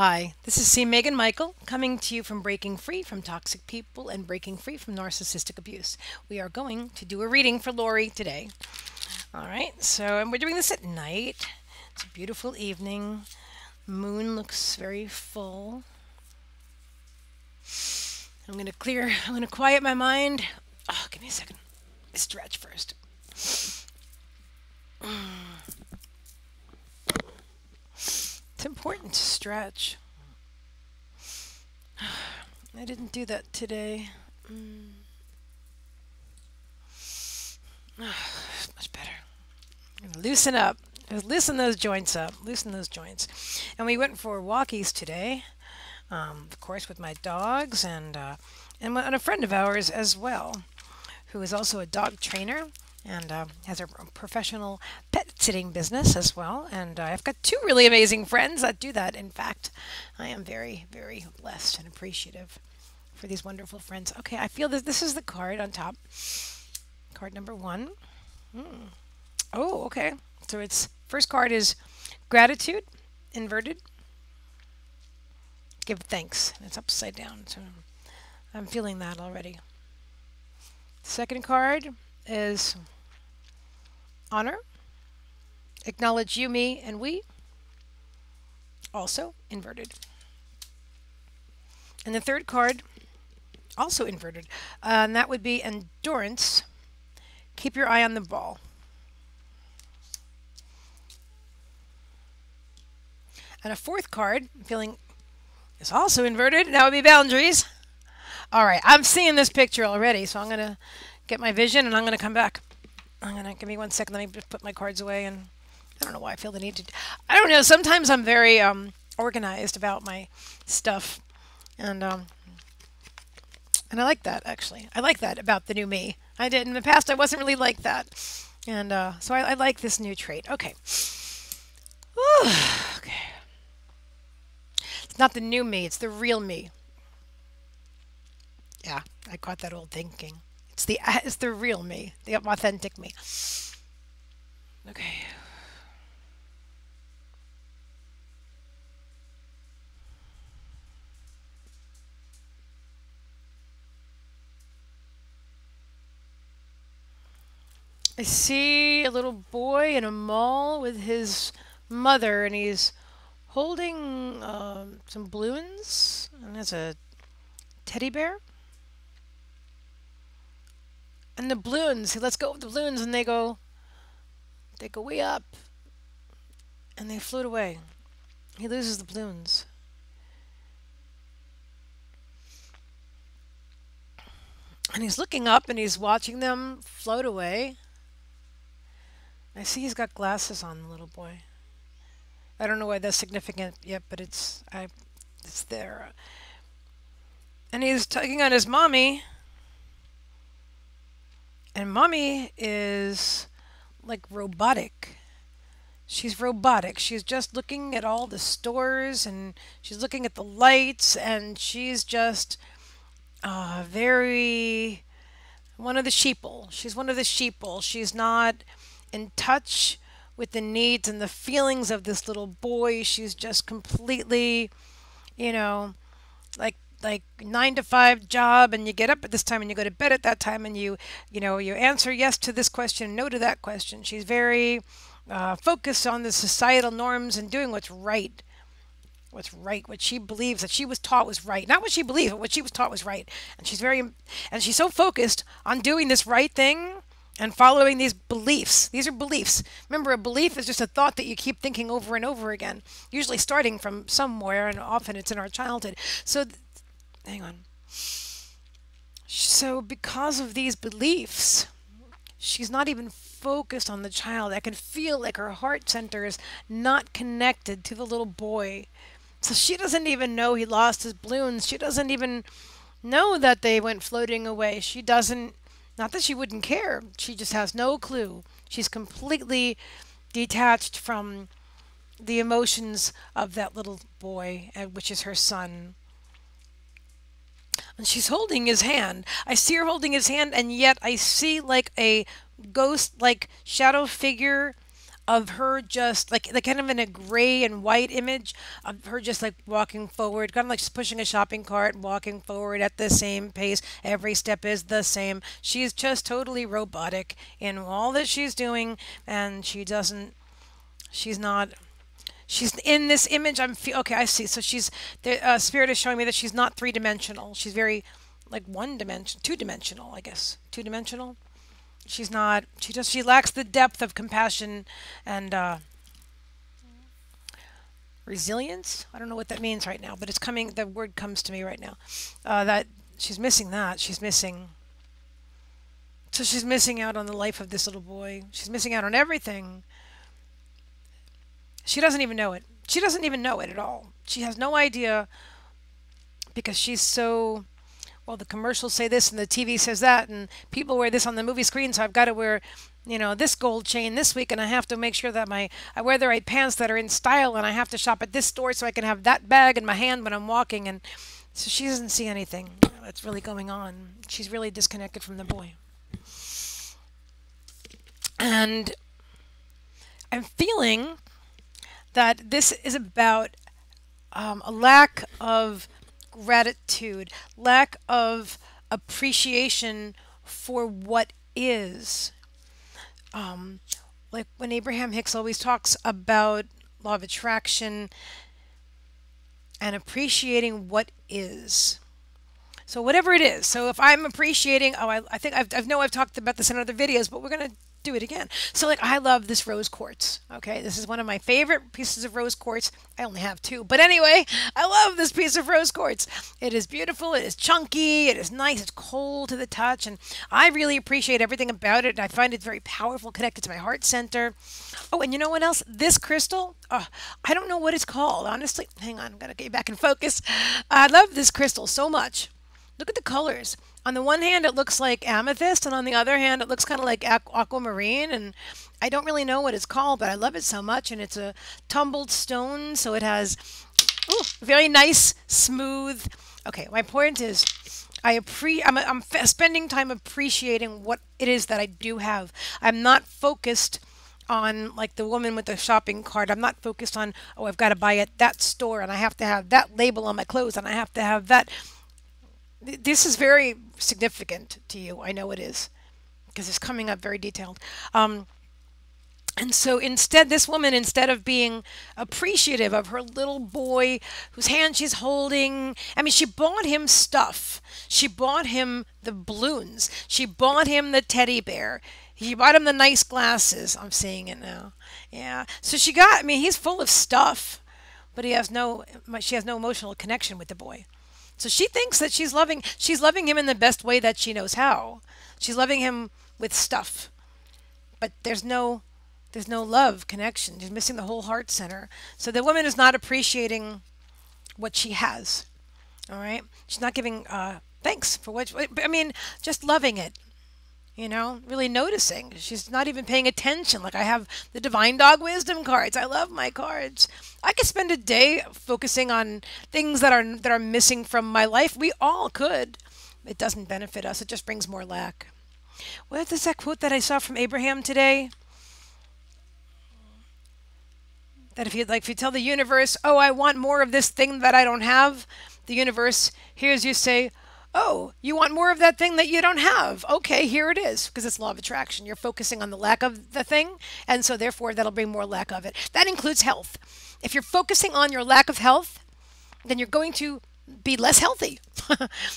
Hi, this is C. Megan Michael coming to you from Breaking Free from Toxic People and Breaking Free from Narcissistic Abuse. We are going to do a reading for Laurie today. All right, and we're doing this at night. It's a beautiful evening. Moon looks very full. I'm going to quiet my mind. Oh, give me a second. Stretch first. It's important to stretch. I didn't do that today. Much better. I'm gonna loosen up. Loosen those joints up. Loosen those joints. And we went for walkies today, of course, with my dogs and a friend of ours as well, who is also a dog trainer and has a professional pet sitting business as well. And I've got two really amazing friends that do that. In fact, I am very, very blessed and appreciative for these wonderful friends. Okay, I feel that this is the card on top. Card number one. Oh, okay. So its first card is gratitude, inverted. Give thanks. It's upside down. So I'm feeling that already. Second card is honor. Acknowledge you, me, and we. Also inverted. And the third card, also inverted. And that would be endurance. Keep your eye on the ball. And a fourth card, I'm feeling, is also inverted. And that would be boundaries. All right, I'm seeing this picture already, so I'm going to get my vision and I'm going to come back. Give me 1 second. Let me just put my cards away. And I don't know why I feel the need to. I don't know. Sometimes I'm very organized about my stuff, and I like that actually. I like that about the new me. I did in the past. I wasn't really like that, and so I like this new trait. Okay. Whew. Okay. It's not the new me. It's the real me. Yeah, I caught that old thinking. It's the real me, the authentic me. Okay. I see a little boy in a mall with his mother, and he's holding some balloons, and there's a teddy bear. And the balloons, he lets go of the balloons, and they go way up, and they float away. He loses the balloons. And he's looking up, and he's watching them float away. I see he's got glasses on, the little boy. I don't know why that's significant yet, but it's there. And he's tugging on his mommy. And mommy is like robotic. She's robotic. She's just looking at all the stores and she's looking at the lights and she's just very one of the sheeple. She's one of the sheeple. She's not in touch with the needs and the feelings of this little boy. She's just completely, you know, like 9 to 5 job, and you get up at this time and you go to bed at that time, and you answer yes to this question, no to that question. She's very focused on the societal norms and doing what's right, what she believes that she was taught was right, not what she believed, but what she was taught was right. And she's so focused on doing this right thing and following these beliefs. These are beliefs. Remember, a belief is just a thought that you keep thinking over and over again, usually starting from somewhere, and often it's in our childhood. So hang on. So because of these beliefs, she's not even focused on the child. I can feel like her heart center is not connected to the little boy. So she doesn't even know he lost his balloons. She doesn't even know that they went floating away. She doesn't, not that she wouldn't care. She just has no clue. She's completely detached from the emotions of that little boy, which is her son. And she's holding his hand. I see her holding his hand, and yet I see like a ghost, like shadow figure of her just like kind of in a gray and white image of her just like walking forward, kind of like she's pushing a shopping cart, walking forward at the same pace. Every step is the same. She's just totally robotic in all that she's doing, and she's not. She's in this image. Okay. I see. So she's the spirit is showing me that she's not three-dimensional. She's very like one dimension, two-dimensional, I guess. Two-dimensional. She's not. She lacks the depth of compassion and resilience. I don't know what that means right now, but it's coming. The word comes to me right now. That she's missing that. She's missing. So she's missing out on the life of this little boy. She's missing out on everything. She doesn't even know it. She doesn't even know it at all. She has no idea because she's so, well, the commercials say this and the TV says that, and people wear this on the movie screen, so I've got to wear, this gold chain this week, and I have to make sure that I wear the right pants that are in style, and I have to shop at this store so I can have that bag in my hand when I'm walking, and so she doesn't see anything that's really going on. She's really disconnected from the boy. And I'm feeling that this is about a lack of gratitude, lack of appreciation for what is. Like when Abraham Hicks always talks about law of attraction and appreciating what is. So whatever it is. So if I'm appreciating, I think I've talked about this in other videos, but we're going to do it again. So like I love this rose quartz. Okay, this is one of my favorite pieces of rose quartz. I only have two, but anyway, I love this piece of rose quartz. It is beautiful. It is chunky. It is nice. It's cold to the touch, and I really appreciate everything about it. I find it very powerful, connected to my heart center. Oh, and you know what else? This crystal. I don't know what it's called, honestly. Hang on, I'm gonna get back in focus. I love this crystal so much. Look at the colors. On the one hand, it looks like amethyst, and on the other hand, it looks kind of like aquamarine, and I don't really know what it's called, but I love it so much, and it's a tumbled stone, so it has very nice, smooth. Okay, my point is, I'm spending time appreciating what it is that I do have. I'm not focused on like the woman with the shopping cart. I'm not focused on, I've got to buy at that store, and I have to have that label on my clothes, and I have to have that. This is very significant to you. I know it is because it's coming up very detailed. And so instead, this woman, instead of being appreciative of her little boy whose hand she's holding, I mean, she bought him stuff. She bought him the balloons. She bought him the teddy bear. She bought him the nice glasses. I'm seeing it now. Yeah. So he's full of stuff, but she has no emotional connection with the boy. So she thinks that she's loving him in the best way that she knows how. She's loving him with stuff. But there's no love connection. She's missing the whole heart center. So the woman is not appreciating what she has. All right? She's not giving thanks for just loving it. Really noticing. She's not even paying attention. Like I have the Divine Dog Wisdom cards. I love my cards. I could spend a day focusing on things that are missing from my life. We all could. It doesn't benefit us. It just brings more lack. What is that quote that I saw from Abraham today? That if you tell the universe, I want more of this thing that I don't have, the universe hears you say, you want more of that thing that you don't have. Okay, here it is, because it's law of attraction. You're focusing on the lack of the thing, and so therefore that'll bring more lack of it. That includes health. If you're focusing on your lack of health, then you're going to be less healthy.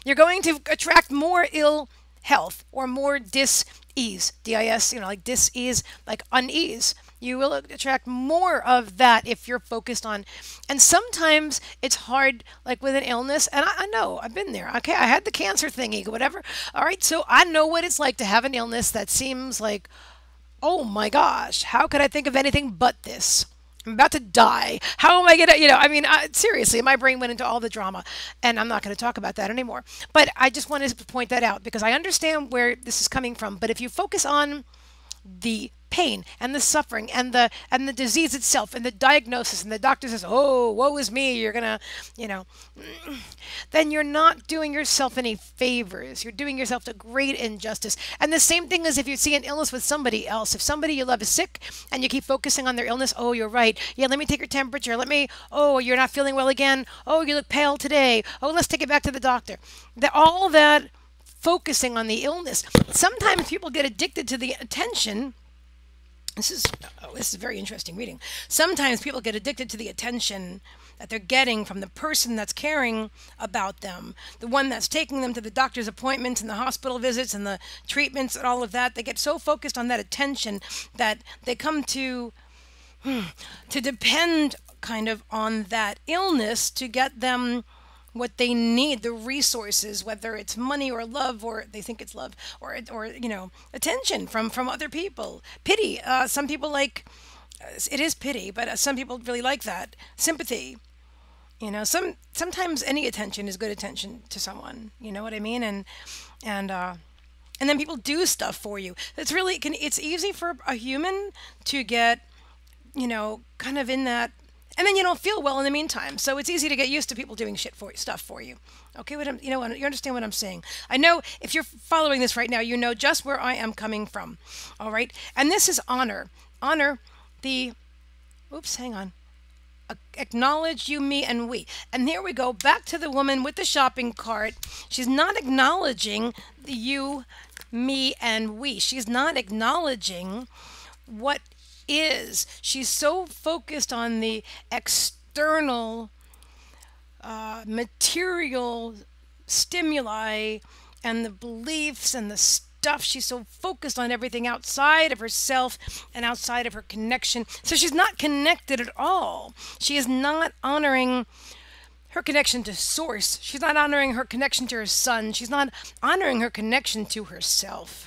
You're going to attract more ill health or more dis-ease. D-I-S, like dis-ease, like unease. You will attract more of that if you're focused on. And sometimes it's hard, like with an illness. And I know, I've been there. Okay, I had the cancer thingy, whatever. All right, so I know what it's like to have an illness that seems like, oh my gosh, how could I think of anything but this? I'm about to die. How am I going to, seriously, my brain went into all the drama. And I'm not going to talk about that anymore. But I just wanted to point that out because I understand where this is coming from. But if you focus on the pain and the suffering and the disease itself and the diagnosis, and the doctor says, oh, woe is me, you're gonna, you know, then you're not doing yourself any favors. You're doing yourself a great injustice. And the same thing as if you see an illness with somebody else. If somebody you love is sick and you keep focusing on their illness, oh, you're right. Yeah, let me take your temperature. Oh, you're not feeling well again. Oh, you look pale today. Oh, let's take it back to the doctor. All that focusing on the illness. Sometimes people get addicted to the attention. This is a very interesting reading. Sometimes people get addicted to the attention that they're getting from the person that's caring about them, the one that's taking them to the doctor's appointments and the hospital visits and the treatments and all of that. They get so focused on that attention that they come to depend kind of on that illness to get them what they need, the resources, whether it's money or love, or they think it's love, or you know, attention from other people, pity. Some people like it is pity, but some people really like that sympathy. You know, sometimes any attention is good attention to someone. You know what I mean? And then people do stuff for you. It's easy for a human to get, you know, kind of in that. And then you don't feel well in the meantime. So it's easy to get used to people doing stuff for you. Okay, you understand what I'm saying. I know if you're following this right now, you know just where I am coming from. All right. And this is honor. Honor hang on. Acknowledge you, me, and we. And here we go back to the woman with the shopping cart. She's not acknowledging the you, me, and we. She's not acknowledging what is. She's so focused on the external material stimuli and the beliefs and the stuff. She's so focused on everything outside of herself and outside of her connection. So she's not connected at all. She is not honoring her connection to source. She's not honoring her connection to her son. She's not honoring her connection to herself.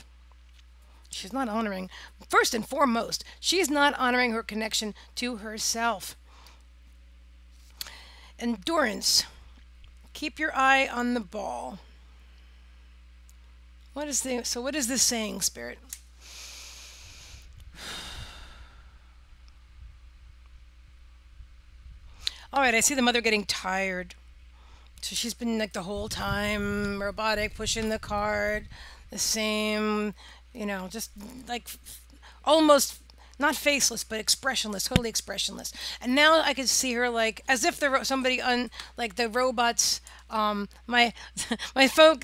She's not honoring, first and foremost, she's not honoring her connection to herself. Endurance. Keep your eye on the ball. What is this saying, Spirit? All right, I see the mother getting tired. So she's been like the whole time robotic, pushing the cart, the same, you know, just like almost not faceless, but expressionless, totally expressionless. And now I can see her like as if somebody like the robots. My phone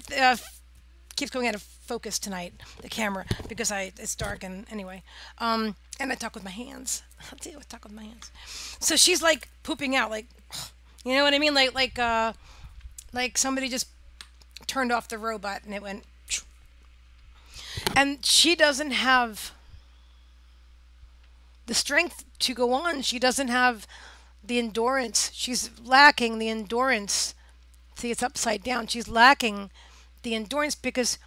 keeps going out of focus tonight, the camera, because it's dark and anyway. And I talk with my hands. I talk with my hands. So she's like pooping out, like, you know what I mean, like somebody just turned off the robot and it went. And she doesn't have the strength to go on. She doesn't have the endurance. She's lacking the endurance. See, it's upside down. She's lacking the endurance because,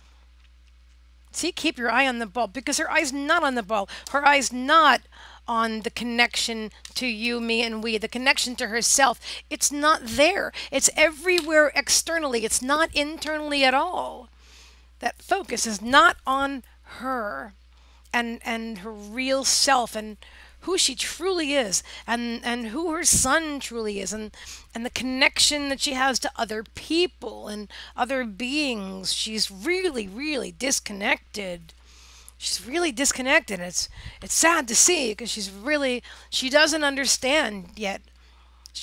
see, keep your eye on the ball, because her eye's not on the ball. Her eye's not on the connection to you, me, and we, the connection to herself. It's not there. It's everywhere externally. It's not internally at all. That focus is not on her and her real self and who she truly is and who her son truly is and the connection that she has to other people and other beings. She's really, really disconnected. She's really disconnected. It's sad to see because she doesn't understand yet.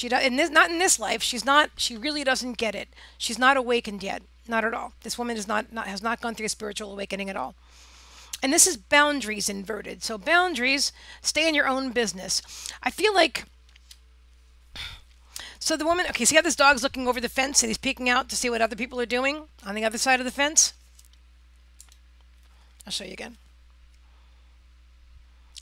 Not in this life. She really doesn't get it. She's not awakened yet. Not at all. This woman has not gone through a spiritual awakening at all. And this is boundaries inverted. So boundaries, stay in your own business. I feel like, so the woman, okay, see how this dog's looking over the fence and he's peeking out to see what other people are doing on the other side of the fence? I'll show you again.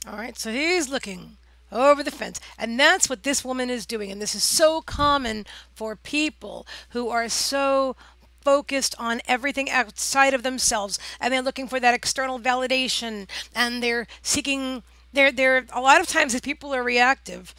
All right, so he's looking over the fence. And that's what this woman is doing. And this is so common for people who are so focused on everything outside of themselves, and they're looking for that external validation, and they're seeking, they're a lot of times these people are reactive.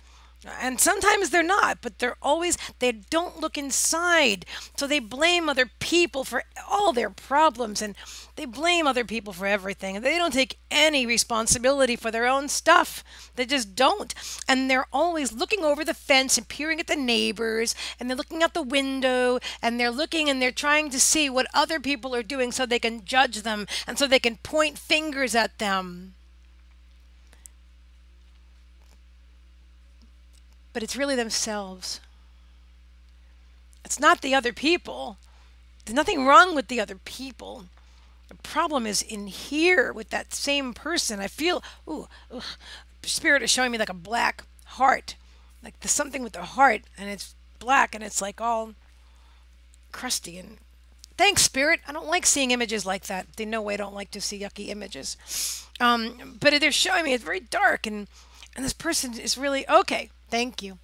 And sometimes they're not, but they don't look inside. So they blame other people for all their problems and they blame other people for everything. And they don't take any responsibility for their own stuff. They just don't. And they're always looking over the fence and peering at the neighbors and they're looking out the window and they're looking and they're trying to see what other people are doing so they can judge them and so they can point fingers at them. But it's really themselves. It's not the other people. There's nothing wrong with the other people. The problem is in here with that same person. I feel, Spirit is showing me like a black heart. Like there's something with the heart and it's black and it's like all crusty. And thanks, Spirit. I don't like seeing images like that. They know I don't like to see yucky images. But they're showing me it's very dark and this person is really, okay. Thank you.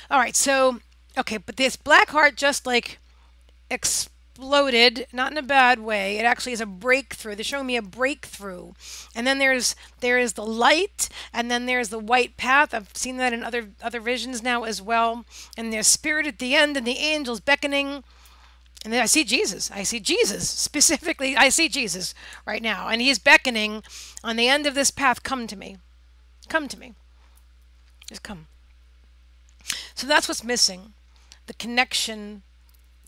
All right, so, okay, but this black heart just like exploded, not in a bad way. It actually is a breakthrough. They're showing me a breakthrough. And then there is the light, and then there's the white path. I've seen that in other visions now as well. And there's spirit at the end, and the angels beckoning. And then I see Jesus. I see Jesus. Specifically, I see Jesus right now. And he's beckoning on the end of this path, come to me. Come to me. Just come. So that's what's missing. The connection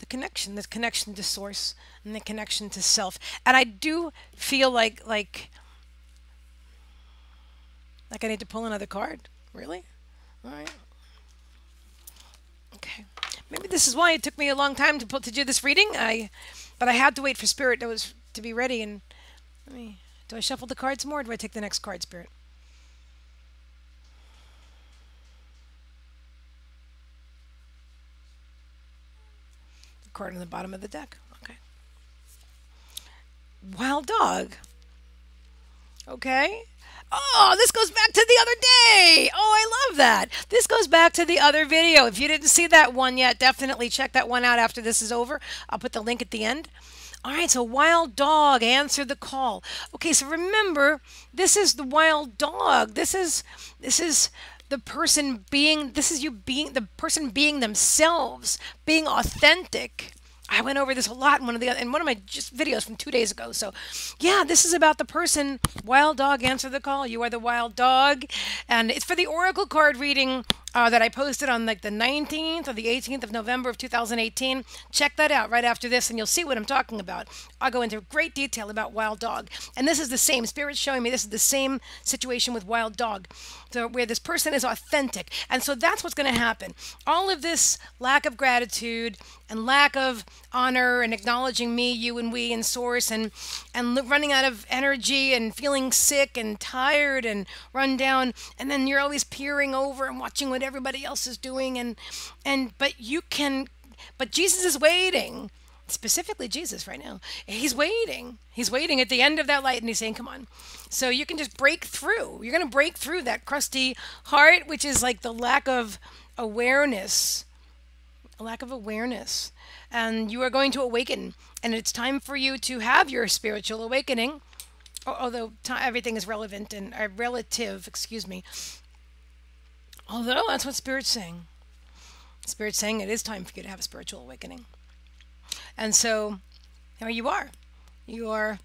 to source and the connection to self. And I do feel like I need to pull another card. Really? All right. Okay. Maybe this is why it took me a long time to do this reading. But I had to wait for Spirit to be ready. And do I shuffle the cards more or do I take the next card, Spirit? Card on the bottom of the deck. Okay. Wild dog. Okay. Oh, this goes back to the other day. Oh, I love that. This goes back to the other video. If you didn't see that one yet, definitely check that one out after this is over. I'll put the link at the end. All right, so wild dog, answer the call. Okay, so remember, this is the wild dog. This is the person being, the person being themselves, being authentic. I went over this a lot in one of my just videos from 2 days ago. So yeah, this is about the person, wild dog, answer the call. You are the wild dog. And it's for the Oracle card reading that I posted on like the 19th or the 18th of November of 2018. Check that out right after this and you'll see what I'm talking about. I'll go into great detail about wild dog. And this is the same, Spirit's showing me this is the same situation with wild dog. So where this person is authentic. And so that's what's going to happen. All of this lack of gratitude and lack of honor and acknowledging me, you and we and source and running out of energy and feeling sick and tired and run down. And then you're always peering over and watching what everybody else is doing. But Jesus is waiting. Specifically Jesus right now. He's waiting. He's waiting at the end of that light and he's saying, come on. So you can just break through. You're going to break through that crusty heart, which is like the lack of awareness. A lack of awareness. And you are going to awaken. And it's time for you to have your spiritual awakening. Although everything is relevant and relative, excuse me. Although that's what Spirit's saying. Spirit's saying it is time for you to have a spiritual awakening. And so, here you are. You are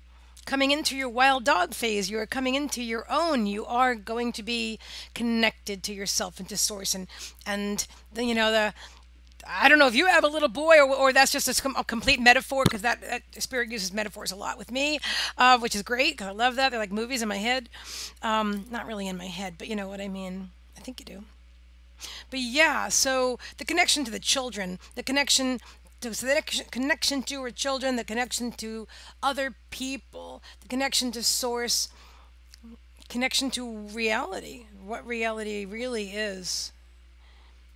coming into your wild dog phase. You are coming into your own. You are going to be connected to yourself and to source. And I don't know if you have a little boy or that's just a complete metaphor because that Spirit uses metaphors a lot with me, which is great because I love that. They're like movies in my head. Not really in my head, but you know what I mean. I think you do. But yeah, so the connection to the children, the connection to our children, the connection to other people, the connection to source, connection to reality, what reality really is.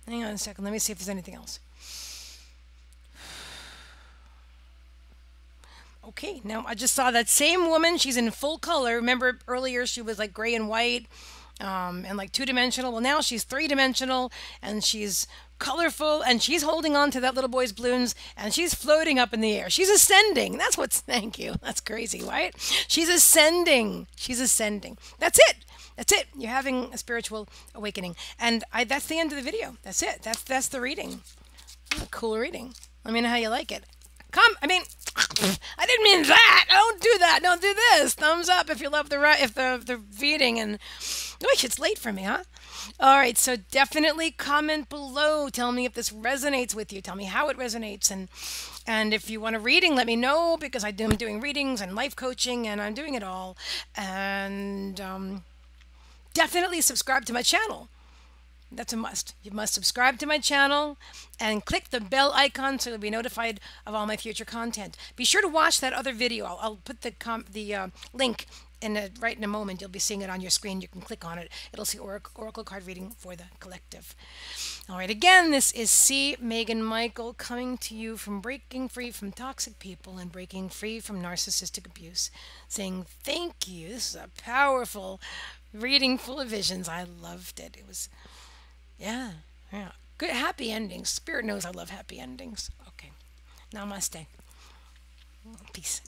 Hang on a second, let me see if there's anything else. Okay, now I just saw that same woman, she's in full color. Remember earlier she was like gray and white and like two-dimensional. Well, now she's three-dimensional and she's colorful and she's holding on to that little boy's balloons and she's floating up in the air. She's ascending. Thank you. That's crazy, right? She's ascending. She's ascending. That's it. That's it. You're having a spiritual awakening. And that's the end of the video. That's it. That's the reading. Oh, cool reading. Let me know how you like it. I mean, I didn't mean that. Don't do that. Don't do this. Thumbs up if you love the reading. And gosh, it's late for me, huh? All right, so definitely comment below. Tell me if this resonates with you. Tell me how it resonates, and if you want a reading, let me know, because I'm doing readings and life coaching, and I'm doing it all. And definitely subscribe to my channel. That's a must. You must subscribe to my channel and click the bell icon so you'll be notified of all my future content. Be sure to watch that other video. I'll put the link right in a moment. You'll be seeing it on your screen. You can click on it. It'll see Oracle card reading for the collective. All right. Again, this is C. Megan Michael coming to you from breaking free from toxic people and breaking free from narcissistic abuse, saying thank you. This is a powerful reading full of visions. I loved it. It was, yeah. Good, happy endings. Spirit knows I love happy endings. Okay. Namaste. Peace.